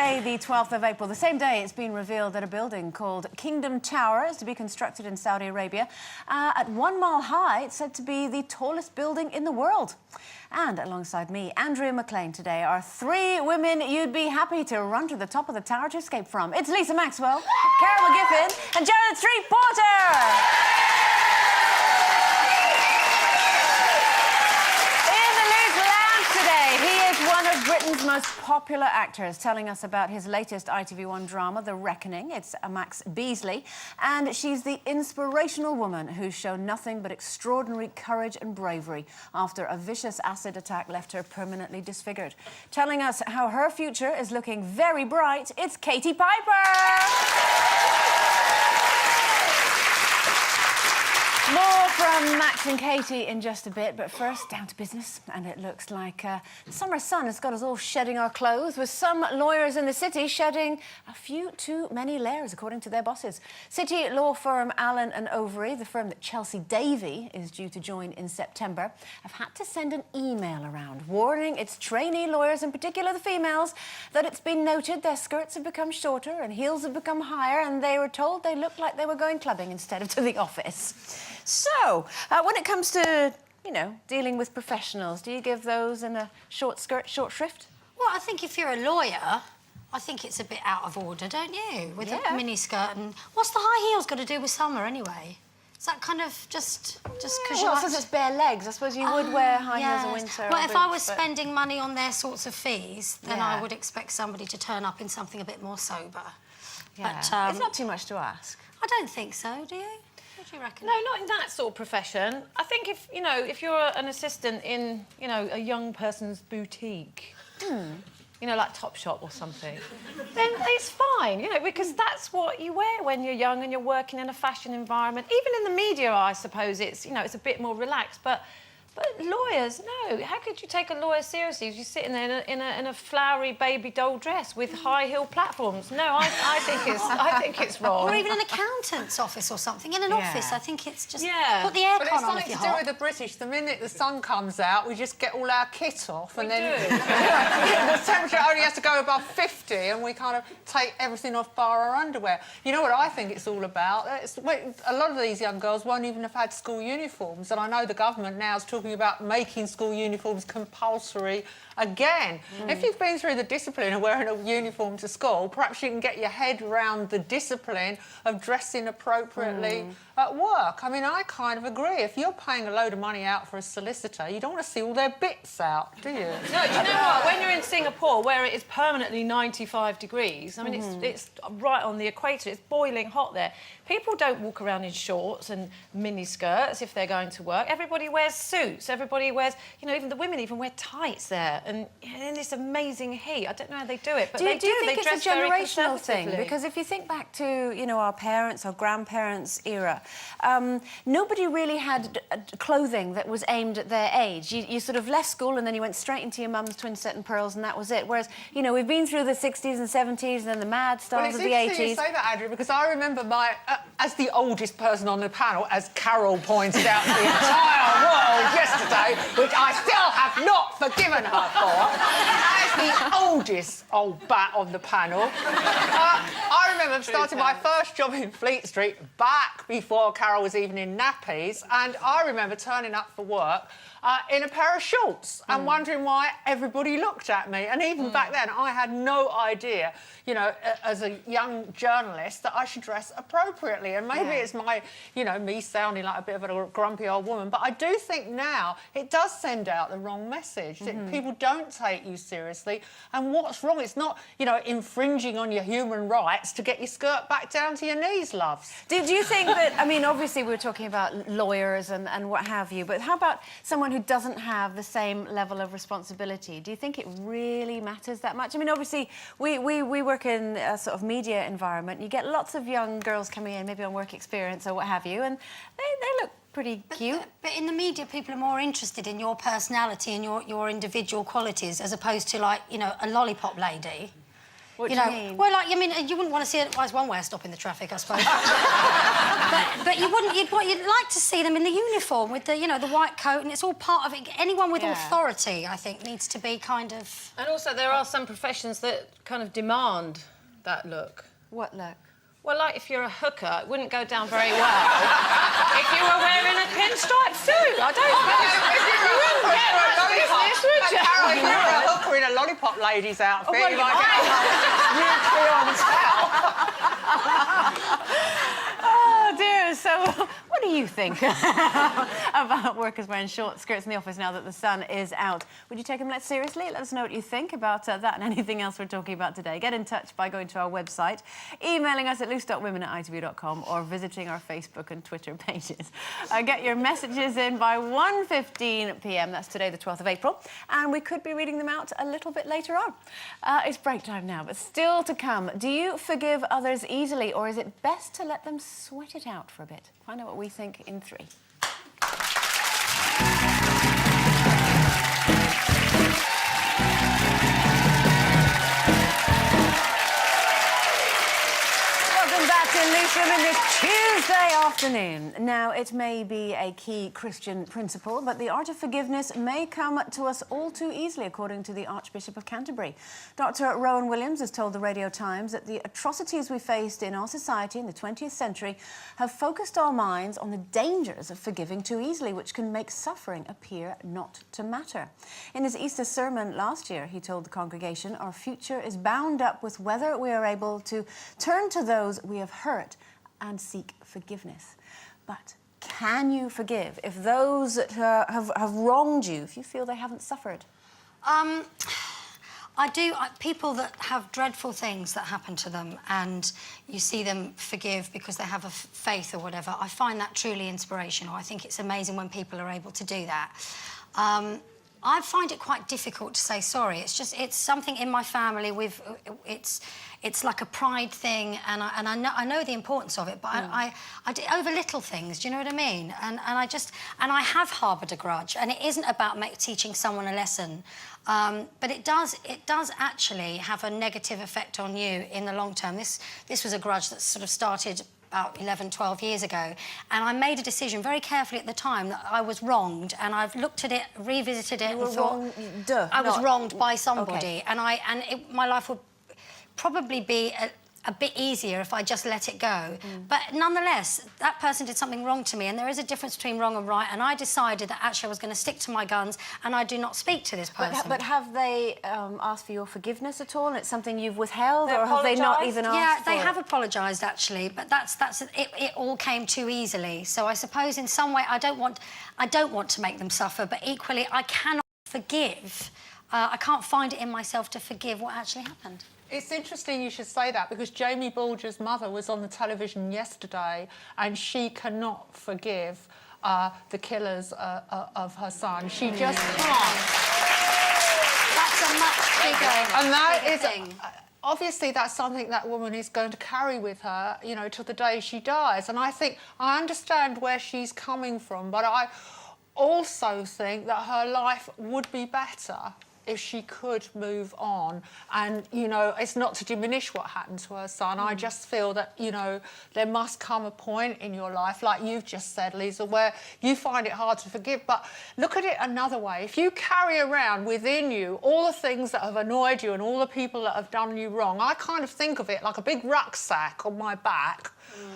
Monday, the 12th of April, the same day it's been revealed that a building called Kingdom Tower is to be constructed in Saudi Arabia. At 1 mile high, it's said to be the tallest building in the world. And alongside me, Andrea McLean today, are 3 women you'd be happy to run to the top of the tower to escape from. It's Lisa Maxwell, Carol McGiffin and Jared Street Porter! Britain's most popular actors, telling us about his latest ITV1 drama, The Reckoning. It's Max Beasley, and she's the inspirational woman who's shown nothing but extraordinary courage and bravery after a vicious acid attack left her permanently disfigured. Telling us how her future is looking very bright, it's Katie Piper! More from Max and Katie in just a bit, but first, down to business. And it looks like the summer sun has got us all shedding our clothes, with some lawyers in the city shedding a few too many layers, according to their bosses. City law firm Allen & Overy, the firm that Chelsea Davy is due to join in September, have had to send an email around warning its trainee lawyers, in particular the females, that it's been noted their skirts have become shorter and heels have become higher, and they were told they looked like they were going clubbing instead of to the office. So, when it comes to, you know, dealing with professionals, do you give those in a short skirt, short shrift? Well, I think if you're a lawyer, I think it's a bit out of order, don't you? With a miniskirt and... What's the high heels got to do with summer, anyway? Is that kind of just because you since it's bare legs, I suppose you would wear high heels in winter. Well, if I was spending money on their sorts of fees, then I would expect somebody to turn up in something a bit more sober. Yeah. But, it's not too much to ask. I don't think so, do you? What do you reckon? No, not in that sort of profession. I think if, you know, if you're an assistant in, you know, a young person's boutique, you know, like Topshop or something, then it's fine, you know, because that's what you wear when you're young and you're working in a fashion environment. Even in the media, I suppose it's, you know, it's a bit more relaxed, but lawyers, no. How could you take a lawyer seriously if you're sitting there in a flowery baby doll dress with high heel platforms? No, I think it's wrong. Or even an accountant's office or something. In an office, I think it's just put the aircon on. But it's something to do with the British. The minute the sun comes out, we just get all our kit off, and then the temperature only has to go above 50, and we kind of take everything off bar our underwear. You know what I think it's all about? A lot of these young girls won't even have had school uniforms, and I know the government now is talking about making school uniforms compulsory again. If you've been through the discipline of wearing a uniform to school, perhaps you can get your head around the discipline of dressing appropriately at work. I mean, I kind of agree. If you're paying a load of money out for a solicitor, you don't want to see all their bits out, do you? No, do you know what? When you're in Singapore, where it is permanently 95 degrees, I mean, it's right on the equator, it's boiling hot there. People don't walk around in shorts and mini skirts if they're going to work. Everybody wears suits. Everybody wears, you know, even the women even wear tights there. And in this amazing heat, I don't know how they do it, but they do. Do you think they it's a generational thing? Because if you think back to, you know, our parents, our grandparents' era, nobody really had clothing that was aimed at their age. You sort of left school and then you went straight into your mum's twin set and pearls, and that was it. Whereas, you know, we've been through the 60s and 70s and then the mad styles of the 80s. Well, it's interesting you say that, Andrew, because I remember my... as the oldest person on the panel, as Carol pointed out to the entire world yesterday, which I still have not forgiven her for, as the oldest old bat on the panel, I remember starting my first job in Fleet Street back before Carol was even in nappies, and I remember turning up for work in a pair of shorts and wondering why everybody looked at me. And even back then, I had no idea, you know, as a young journalist, that I should dress appropriately. And maybe it's my, you know, me sounding like a bit of a grumpy old woman, but I do think now it does send out the wrong message, that people don't take you seriously. And what's wrong? It's not, you know, infringing on your human rights to get your skirt back down to your knees, loves. Do you think that, I mean, obviously we're talking about lawyers and what have you, but how about someone who doesn't have the same level of responsibility? Do you think it really matters that much? I mean, obviously, we work in a sort of media environment. You get lots of young girls coming in, maybe on work experience or what have you, and they look pretty cute. But in the media, people are more interested in your personality and your individual qualities as opposed to, like, you know, a lollipop lady. What do you mean? Well, like, I mean, you wouldn't want to see it as one way of stopping the traffic, I suppose. but you wouldn't. You'd like to see them in the uniform with the, the white coat, and it's all part of it. Anyone with authority, I think, needs to be kind of. And also, there are some professions that kind of demand that look. What look? Well, like if you're a hooker, it wouldn't go down very well if you were wearing a pinstripe suit. I don't think you wouldn't get much business, would you? Carol, if you're a hooker in a lollipop lady's outfit, well, you might get on Oh dear, so what do you think about workers wearing short skirts in the office now that the sun is out? Would you take them less seriously? Let us know what you think about that and anything else we're talking about today. Get in touch by going to our website, emailing us at loose.women@itv.com or visiting our Facebook and Twitter pages. Get your messages in by 1:15 p.m. That's today, the 12th of April, and we could be reading them out a little bit later on. It's break time now, but still to come. Do you forgive others easily, or is it best to let them sweat it out for a bit? Find out what we think in 3. Welcome back to Loose Women this Tuesday afternoon. Now, it may be a key Christian principle, but the art of forgiveness may come to us all too easily, according to the Archbishop of Canterbury. Dr. Rowan Williams has told the Radio Times that the atrocities we faced in our society in the 20th century have focused our minds on the dangers of forgiving too easily, which can make suffering appear not to matter. In his Easter sermon last year, he told the congregation, our future is bound up with whether we are able to turn to those we have hurt and seek forgiveness. But can you forgive if those that have wronged you, if you feel they haven't suffered? I do. People that have dreadful things that happen to them and you see them forgive because they have a faith or whatever, I find that truly inspirational. I think it's amazing when people are able to do that. I find it quite difficult to say sorry. It's something in my family. It's like a pride thing, and I know the importance of it, but I do over little things. Do you know what I mean? And I have harboured a grudge, and it isn't about teaching someone a lesson, but it does actually have a negative effect on you in the long term. This was a grudge that sort of started about 11, 12 years ago, and I made a decision very carefully at the time that I was wronged, and I've looked at it, revisited it, and thought I was wronged by somebody, and my life would probably be a bit easier if I just let it go. But nonetheless, that person did something wrong to me, and there is a difference between wrong and right, and I decided that actually I was going to stick to my guns and I do not speak to this person. But have they asked for your forgiveness at all, and it's something you've withheld, or have they not even asked for it? Yeah, they have apologised, actually, but it all came too easily. So I suppose in some way I don't want to make them suffer, but equally I cannot forgive. I can't find it in myself to forgive what actually happened. It's interesting you should say that, because Jamie Bulger's mother was on the television yesterday and she cannot forgive the killers of her son. She just can't. That's a much bigger thing. Obviously, that's something that woman is going to carry with her, till the day she dies. And I understand where she's coming from, but I also think that her life would be better if she could move on. And, it's not to diminish what happened to her son. I just feel that, there must come a point in your life, like you've just said, Lisa, where you find it hard to forgive. But look at it another way. If you carry around within you all the things that have annoyed you and all the people that have done you wrong, I kind of think of it like a big rucksack on my back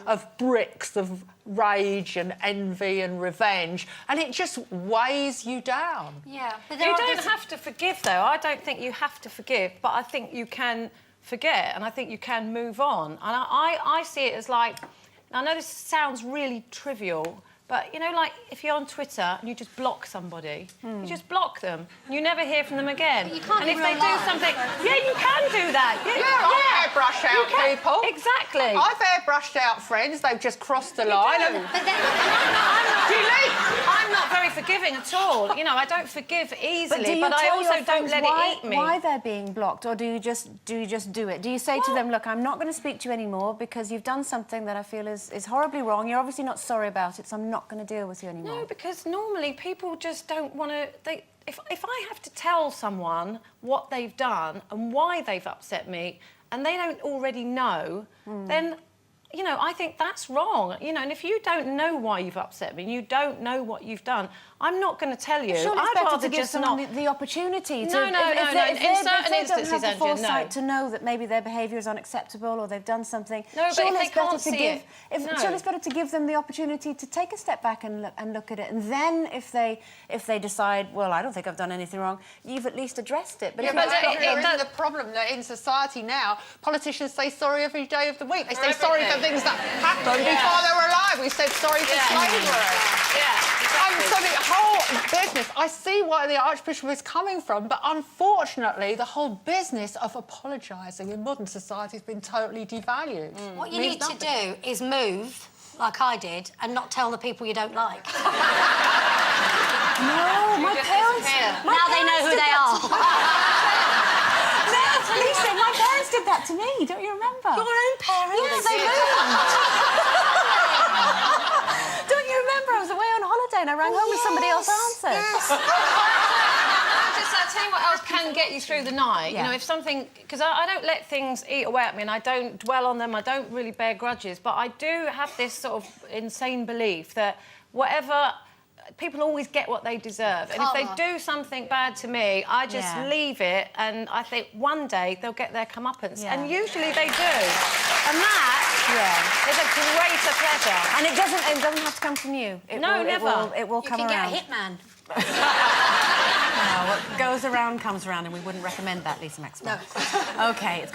of bricks of rage and envy and revenge, and it just weighs you down. Yeah, but you don't have to forgive, though. I don't think you have to forgive, but I think you can forget, and I think you can move on. And I see it as like, I know this sounds really trivial, but, like if you're on Twitter and you just block somebody, you just block them. You never hear from them again. You can't and if they do something... Yeah, you can do that. I airbrush out people. Exactly. I've airbrushed out friends. They've just crossed the line. But then, I'm not very forgiving at all. I don't forgive easily, but I also don't let it eat me. Why they're being blocked, or do you just do it? Do you say to them, look, I'm not going to speak to you anymore because you've done something that I feel is horribly wrong. You're obviously not sorry about it, so I'm not going to deal with you anymore. No, because normally people just don't want to... if I have to tell someone what they've done and why they've upset me, and they don't already know, then, you know, I think that's wrong. You know, and if you don't know why you've upset me, and you don't know what you've done, I'm not going to tell you. Surely it's I'd better rather to give just someone not... the opportunity to... No. In certain instances, don't have the Andrea, foresight no. to know that maybe their behaviour is unacceptable or they've done something. No, but surely if they it's better can't to see give, it, no. Surely it's better to give them the opportunity to take a step back and look at it. And then if they decide, well, I don't think I've done anything wrong, you've at least addressed it. Yeah, if but it's there is the problem that in society now, politicians say sorry every day of the week. They say sorry for things that happened before they were alive. We said sorry for slavery. So the whole business, I see why the Archbishop is coming from, but unfortunately, the whole business of apologising in modern society has been totally devalued. What you need to do is move, like I did, and not tell the people you don't like. No, my parents... Now they know who they are. No, Lisa, my parents did that to me, don't you remember? Your own parents? Yeah, they moved. Don't you remember? I was away on holiday and I rang home and somebody else answered. I'll tell you what else can get you through the night. Yeah. You know, if something... Because I don't let things eat away at me and I don't dwell on them, I don't really bear grudges, but I do have this sort of insane belief that whatever... People always get what they deserve. And if they do something bad to me, I just leave it and I think one day they'll get their comeuppance. Yeah. And usually they do. And that is a greater pleasure. And it doesn't have to come from you. Never. It will come You can around. get a hitman. No, what goes around comes around, and we wouldn't recommend that, Lisa Maxwell. No. OK, it's